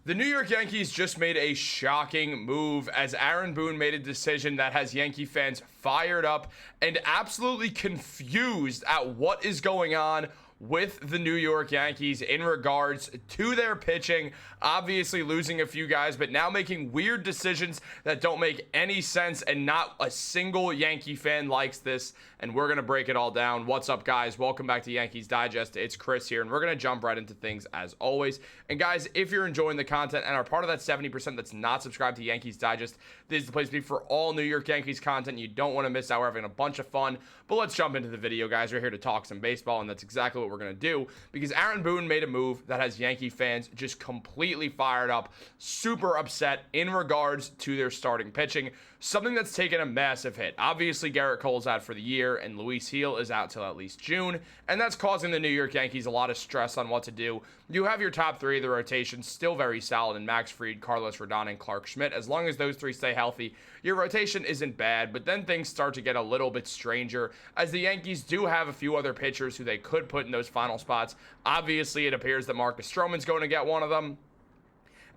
The New York Yankees just made a shocking move as Aaron Boone made a decision that has Yankee fans fired up and absolutely confused at what is going on with the New York Yankees in regards to their pitching. Obviously losing a few guys, but now making weird decisions that don't make any sense, and not a single Yankee fan likes this, and we're going to break it all down. What's up, guys? Welcome back to Yankees Digest. It's Chris here, and we're going to jump right into things as always. And guys, if you're enjoying the content and are part of that 70% that's not subscribed to Yankees Digest, this is the place to be for all New York Yankees content. You don't want to miss out. We're having a bunch of fun, but let's jump into the video, guys. We're here to talk some baseball, and that's exactly what we're going to do, because Aaron Boone made a move that has Yankee fans just completely fired up, super upset in regards to their starting pitching, something that's taken a massive hit. Obviously, Gerrit Cole's out for the year, and Luis Gil is out till at least June, and that's causing the New York Yankees a lot of stress on what to do. You have your top three of the rotation still very solid in Max Fried, Carlos Rodon, and Clark Schmidt. As long as those three stay healthy, your rotation isn't bad, but then things start to get a little bit stranger, as the Yankees do have a few other pitchers who they could put in those final spots. Obviously, it appears that Marcus Stroman's going to get one of them.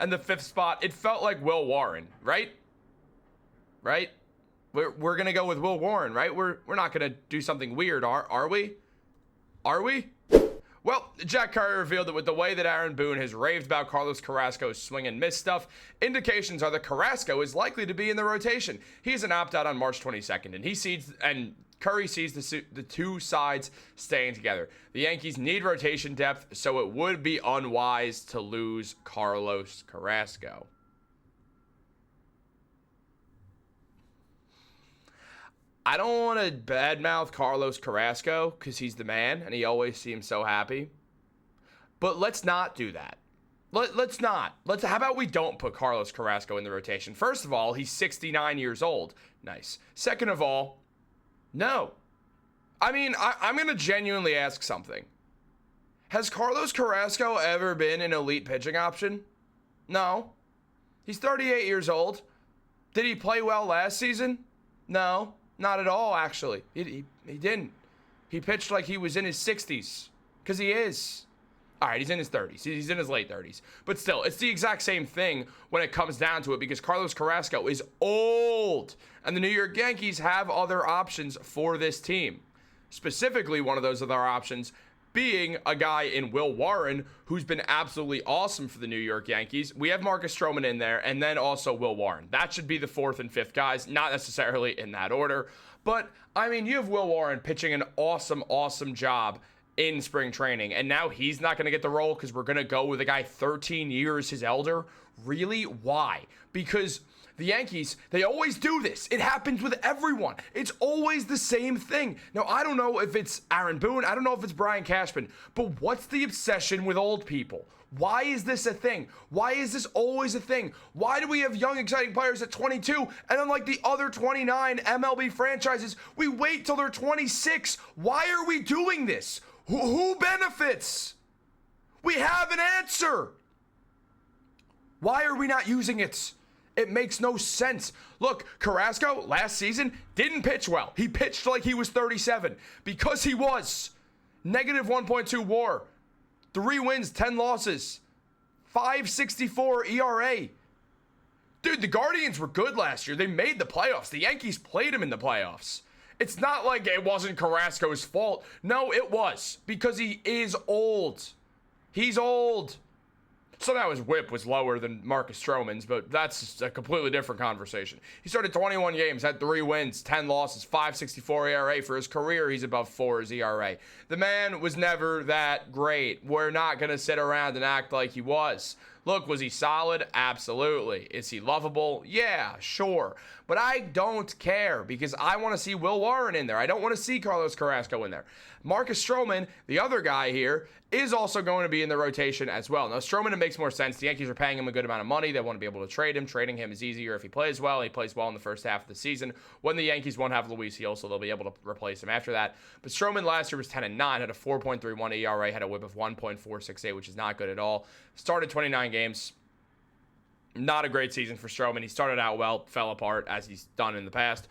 And the fifth spot, it felt like Will Warren, right? Right? We're going to go with Will Warren, right? We're not going to do something weird, are we? Are we? Well, Jack Curry revealed that with the way that Aaron Boone has raved about Carlos Carrasco's swing and miss stuff, indications are that Carrasco is likely to be in the rotation. He's an opt-out on March 22nd, and Curry sees the two sides staying together. The Yankees need rotation depth, so it would be unwise to lose Carlos Carrasco. I don't want to badmouth Carlos Carrasco because he's the man and he always seems so happy. But let's not do that. Let's not. How about we don't put Carlos Carrasco in the rotation? First of all, he's 69 years old. Nice. Second of all, no. I mean, I'm going to genuinely ask something. Has Carlos Carrasco ever been an elite pitching option? No. He's 38 years old. Did he play well last season? No. Not at all, actually. He didn't. He pitched like he was in his 60s. Because he is. All right, he's in his 30s. He's in his late 30s. But still, it's the exact same thing when it comes down to it, because Carlos Carrasco is old. And the New York Yankees have other options for this team. Specifically, one of those other options being a guy in Will Warren, who's been absolutely awesome for the New York Yankees. We have Marcus Stroman in there, and then also Will Warren. That should be the fourth and fifth guys, not necessarily in that order. But, I mean, you have Will Warren pitching an awesome, awesome job in spring training, and now he's not going to get the role because we're going to go with a guy 13 years his elder? Really? Why? Because the Yankees, they always do this. It happens with everyone. It's always the same thing. Now, I don't know if it's Aaron Boone. I don't know if it's Brian Cashman. But what's the obsession with old people? Why is this a thing? Why is this always a thing? Why do we have young, exciting players at 22, and unlike the other 29 MLB franchises, we wait till they're 26? Why are we doing this? Who benefits? We have an answer. Why are we not using it? It makes no sense. Look, Carrasco last season didn't pitch well. He pitched like he was 37 because he was. Negative 1.2 WAR, 3 wins, 10 losses, 5.64 ERA. Dude, the Guardians were good last year. They made the playoffs. The Yankees played him in the playoffs. It's not like it wasn't Carrasco's fault. No, it was, because he is old. He's old. Somehow his whip was lower than Marcus Stroman's, but that's a completely different conversation. He started 21 games, had 3 wins, 10 losses, 5.64 ERA. For his career, he's above 4 as ERA. The man was never that great. We're not going to sit around and act like he was. Look, was he solid? Absolutely. Is he lovable? Yeah, sure. But I don't care, because I want to see Will Warren in there. I don't want to see Carlos Carrasco in there. Marcus Stroman, the other guy here, is also going to be in the rotation as well. Now, Stroman, it makes more sense. The Yankees are paying him a good amount of money. They want to be able to trade him. Trading him is easier if he plays well. He plays well in the first half of the season when the Yankees won't have Luis Gil, so they'll be able to replace him after that. But Stroman last year was 10-9, had a 4.31 ERA, had a whip of 1.468, which is not good at all. Started 29 games. Not a great season for Stroman. He started out well, fell apart, as he's done in the past.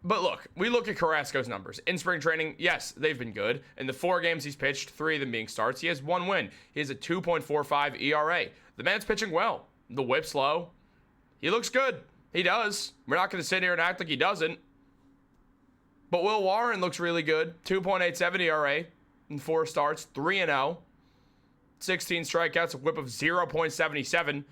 But look, we look at Carrasco's numbers. In spring training, yes, they've been good. In the 4 games he's pitched, 3 of them being starts, he has 1 win. He has a 2.45 ERA. The man's pitching well. The whip's low. He looks good. He does. We're not going to sit here and act like he doesn't. But Will Warren looks really good. 2.87 ERA in 4 starts. 3-0. 16 strikeouts. A whip of 0.77.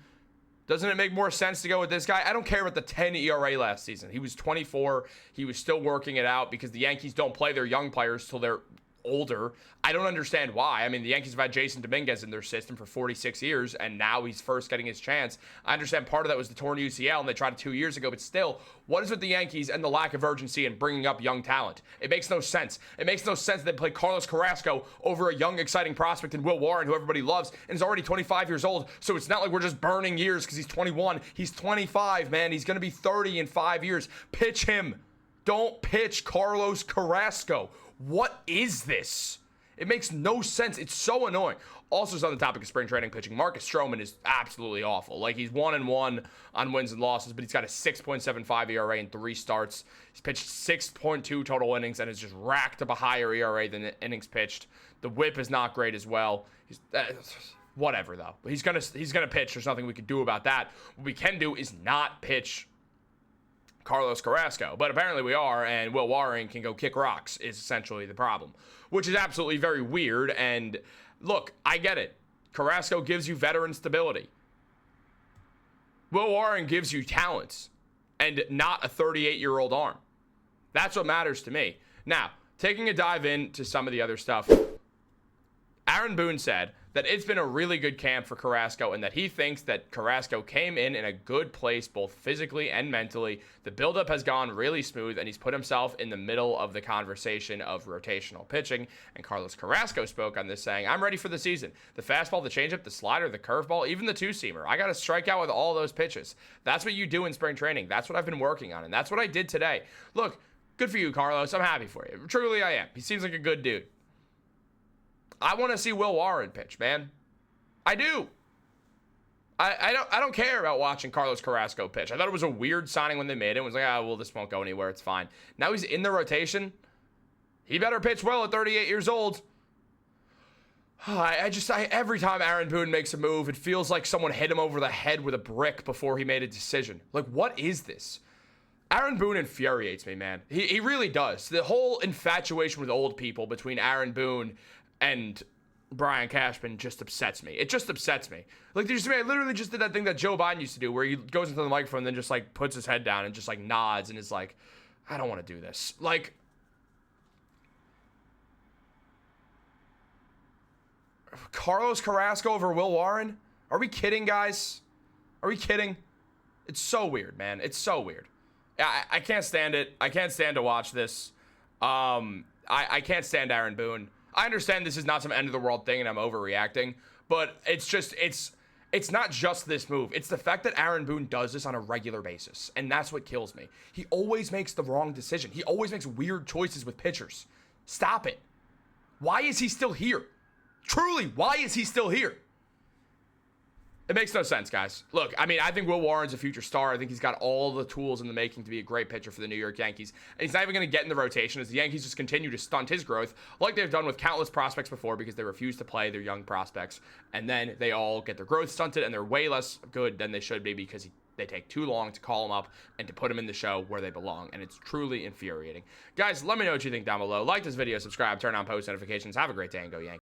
Doesn't it make more sense to go with this guy? I don't care about the 10 ERA last season. He was 24. He was still working it out because the Yankees don't play their young players till they're older. I don't understand why. I mean, the Yankees have had Jason Dominguez in their system for 46 years, and now he's first getting his chance. I understand part of that was the torn UCL, and they tried it 2 years ago, but still, what is with the Yankees and the lack of urgency in bringing up young talent? It makes no sense. It makes no sense that they play Carlos Carrasco over a young, exciting prospect in Will Warren, who everybody loves, and is already 25 years old, so it's not like we're just burning years because he's 21. He's 25, man. He's going to be 30 in 5 years. Pitch him. Don't pitch Carlos Carrasco. What is this? It makes no sense. It's so annoying. Also, on the topic of spring training pitching, Marcus Stroman is absolutely awful. Like, he's 1-1 on wins and losses, but he's got a 6.75 ERA in 3 starts. He's pitched 6.2 total innings and has just racked up a higher ERA than the innings pitched. The whip is not great as well. Whatever, though. He's gonna pitch. There's nothing we can do about that. What we can do is not pitch Carlos Carrasco, but apparently we are, and Will Warren can go kick rocks is essentially the problem, which is absolutely very weird. And look, I get it. Carrasco gives you veteran stability. Will Warren gives you talent and not a 38-year-old arm. That's what matters to me. Now, taking a dive into some of the other stuff, Aaron Boone said that it's been a really good camp for Carrasco and that he thinks that Carrasco came in a good place both physically and mentally. The buildup has gone really smooth and he's put himself in the middle of the conversation of rotational pitching. And Carlos Carrasco spoke on this saying, I'm ready for the season. The fastball, the changeup, the slider, the curveball, even the two-seamer. I got to strike out with all those pitches. That's what you do in spring training. That's what I've been working on, and that's what I did today. Look, good for you, Carlos. I'm happy for you. Truly, I am. He seems like a good dude. I want to see Will Warren pitch, man. I do. I don't care about watching Carlos Carrasco pitch. I thought it was a weird signing when they made it. It was like, well, this won't go anywhere. It's fine. Now he's in the rotation. He better pitch well at 38 years old. Every time Aaron Boone makes a move, it feels like someone hit him over the head with a brick before he made a decision. Like, what is this? Aaron Boone infuriates me, man. He really does. The whole infatuation with old people between Aaron Boone and Brian Cashman just upsets me. It just upsets me. Like, I literally just did that thing that Joe Biden used to do where he goes into the microphone and then just, like, puts his head down and just, like, nods and is like, I don't want to do this. Like, Carlos Carrasco over Will Warren? Are we kidding, guys? Are we kidding? It's so weird, man. It's so weird. I can't stand it. I can't stand to watch this. I can't stand Aaron Boone. I understand this is not some end-of-the-world thing and I'm overreacting, but it's not just this move. It's the fact that Aaron Boone does this on a regular basis, and that's what kills me. He always makes the wrong decision. He always makes weird choices with pitchers. Stop it. Why is he still here? Truly, why is he still here? It makes no sense, guys. Look, I mean, I think Will Warren's a future star. I think he's got all the tools in the making to be a great pitcher for the New York Yankees. And he's not even going to get in the rotation as the Yankees just continue to stunt his growth like they've done with countless prospects before because they refuse to play their young prospects. And then they all get their growth stunted and they're way less good than they should be because they take too long to call them up and to put them in the show where they belong. And it's truly infuriating. Guys, let me know what you think down below. Like this video, subscribe, turn on post notifications. Have a great day and go Yankees.